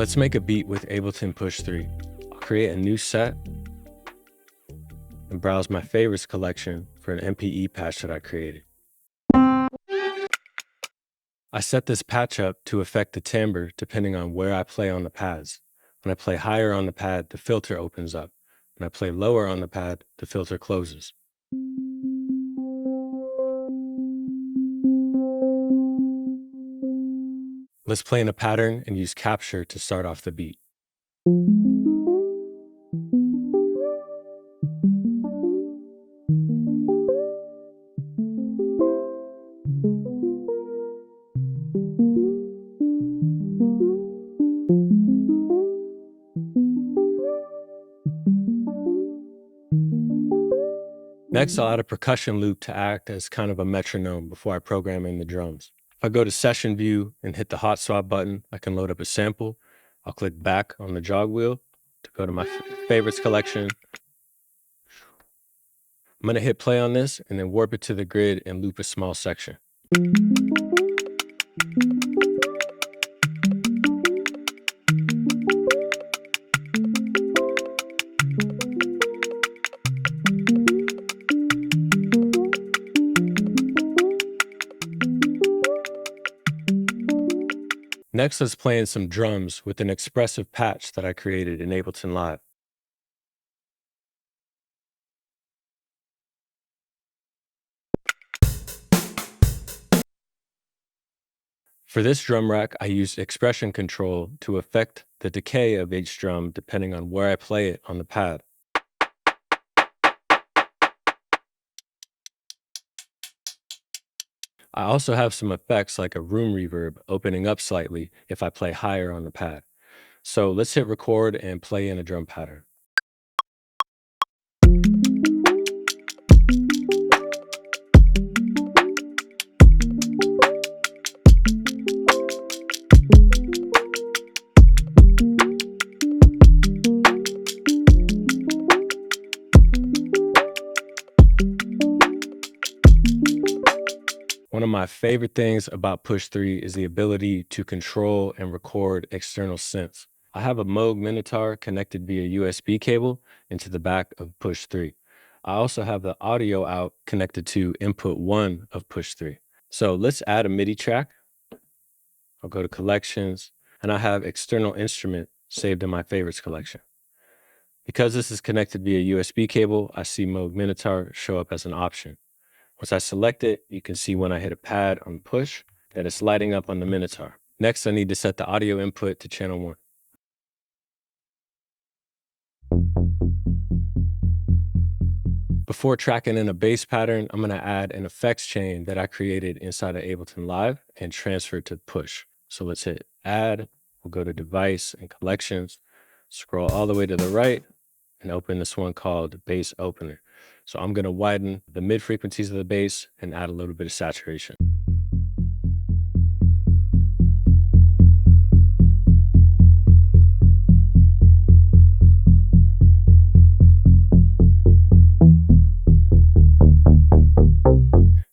Let's make a beat with Ableton Push 3. I'll create a new set and browse my favorites collection for an MPE patch that I created. I set this patch up to affect the timbre depending on where I play on the pads. When I play higher on the pad, the filter opens up. When I play lower on the pad, the filter closes. Let's play in a pattern and use capture to start off the beat. Next, I'll add a percussion loop to act as kind of a metronome before I program in the drums. If I go to Session View and hit the Hot Swap button, I can load up a sample. I'll click back on the jog wheel to go to my favorites collection. I'm going to hit play on this and then warp it to the grid and loop a small section. Next, let's play in some drums with an expressive patch that I created in Ableton Live. For this drum rack, I used expression control to affect the decay of each drum depending on where I play it on the pad. I also have some effects like a room reverb opening up slightly if I play higher on the pad. So let's hit record and play in a drum pattern. One of my favorite things about Push 3 is the ability to control and record external synths. I have a Moog Minotaur connected via USB cable into the back of Push 3. I also have the audio out connected to input 1 of Push 3. So let's add a MIDI track. I'll go to Collections, and I have External Instrument saved in my favorites collection. Because this is connected via USB cable, I see Moog Minotaur show up as an option. Once I select it, you can see when I hit a pad on push that it's lighting up on the Minotaur. Next, I need to set the audio input to channel 1. Before tracking in a bass pattern, I'm going to add an effects chain that I created inside of Ableton Live and transfer to push. So let's hit add, we'll go to device and collections, scroll all the way to the right and open this one called bass opener. So I'm going to widen the mid frequencies of the bass and add a little bit of saturation.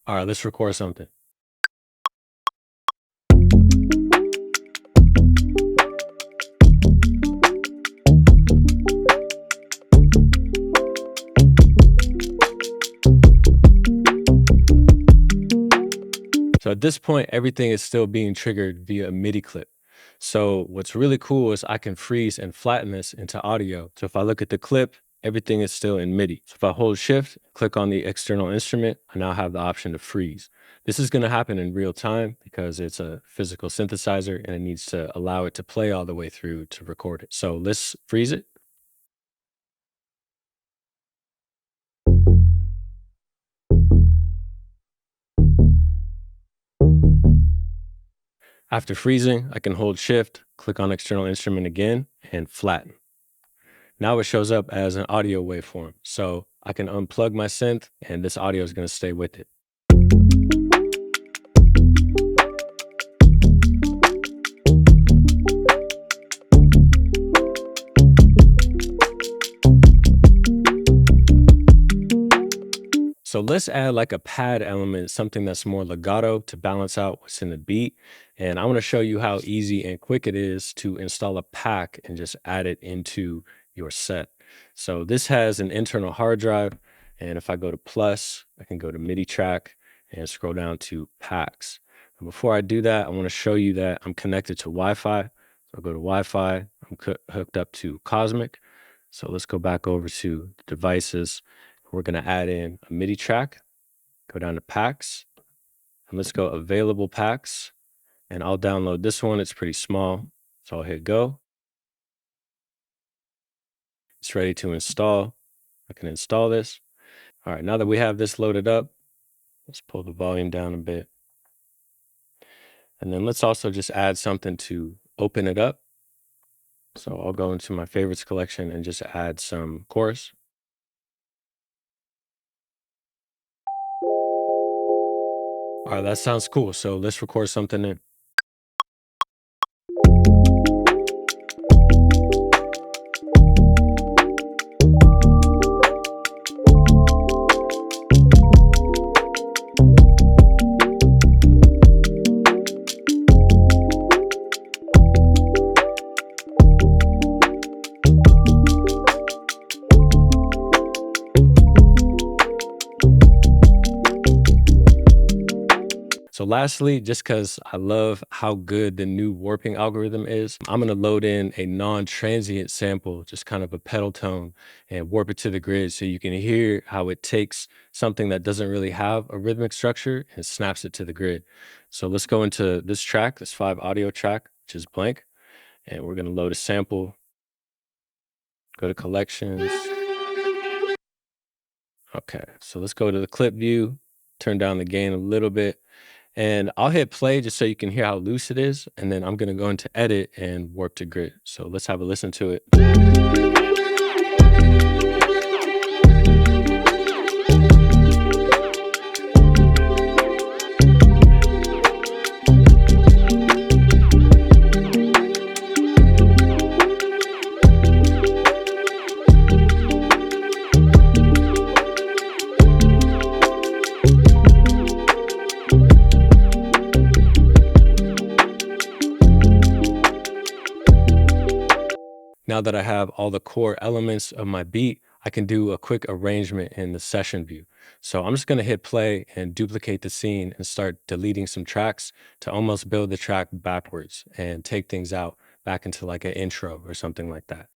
All right, let's record something. So at this point, everything is still being triggered via a MIDI clip. So what's really cool is I can freeze and flatten this into audio. So if I look at the clip, everything is still in MIDI. So if I hold shift, click on the external instrument, I now have the option to freeze. This is going to happen in real time because it's a physical synthesizer and it needs to allow it to play all the way through to record it. So let's freeze it. After freezing, I can hold shift, click on external instrument again, and flatten. Now it shows up as an audio waveform. So I can unplug my synth and this audio is going to stay with it. So let's add like a pad element, something that's more legato to balance out what's in the beat. And I want to show you how easy and quick it is to install a pack and just add it into your set. So this has an internal hard drive. And if I go to plus, I can go to MIDI track and scroll down to packs. And before I do that, I want to show you that I'm connected to Wi-Fi. So I'll go to Wi-Fi. I'm hooked up to Cosmic. So let's go back over to devices. We're going to add in a MIDI track, go down to packs, and let's go available packs. And I'll download this one. It's pretty small. So I'll hit go. It's ready to install. I can install this. All right, now that we have this loaded up, let's pull the volume down a bit. And then let's also just add something to open it up. So I'll go into my favorites collection and just add some chorus. All right, that sounds cool. So let's record something in. So lastly, just because I love how good the new warping algorithm is, I'm going to load in a non-transient sample, just kind of a pedal tone, and warp it to the grid so you can hear how it takes something that doesn't really have a rhythmic structure and snaps it to the grid. So let's go into this track, this 5 audio track, which is blank, and we're going to load a sample, go to collections. Okay, so let's go to the clip view, turn down the gain a little bit. And I'll hit play just so you can hear how loose it is. And then I'm going to go into edit and warp to grid. So let's have a listen to it. Now that I have all the core elements of my beat, I can do a quick arrangement in the session view. So I'm just going to hit play and duplicate the scene and start deleting some tracks to almost build the track backwards and take things out back into like an intro or something like that.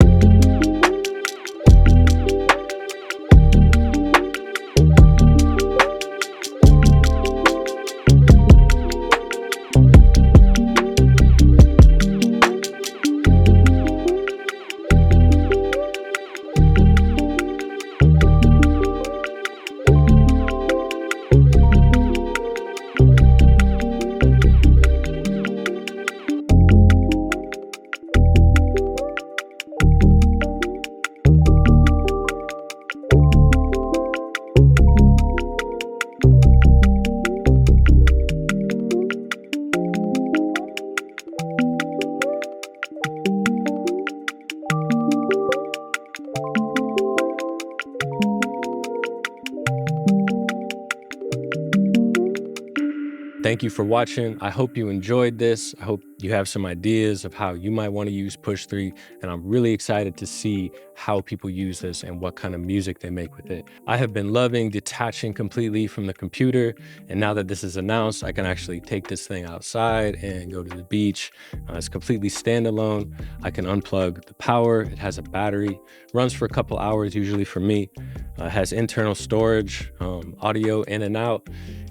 Thank you for watching. I hope you enjoyed this. I hope you have some ideas of how you might want to use Push 3. And I'm really excited to see how people use this and what kind of music they make with it. I have been loving detaching completely from the computer. And now that this is announced, I can actually take this thing outside and go to the beach. It's completely standalone. I can unplug the power. It has a battery, runs for a couple hours usually for me. It has internal storage, audio in and out,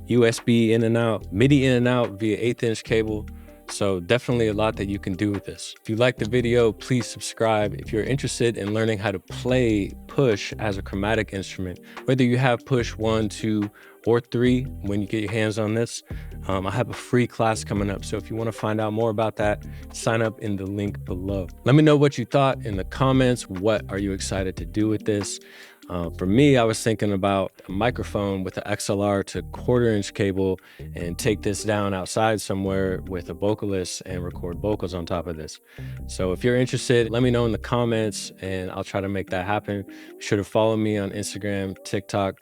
USB in and out, MIDI in and out via 1/8" cable. So definitely a lot that you can do with this. If you liked the video, please subscribe. If you're interested in learning how to play Push as a chromatic instrument, whether you have Push 1, 2, or 3, when you get your hands on this, I have a free class coming up. So if you want to find out more about that, sign up in the link below. Let me know what you thought in the comments. What are you excited to do with this? For me, I was thinking about a microphone with an XLR to quarter-inch cable and take this down outside somewhere with a vocalist and record vocals on top of this. So if you're interested, let me know in the comments and I'll try to make that happen. Be sure to follow me on Instagram, TikTok,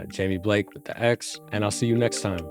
Jamie Blake with the X, and I'll see you next time.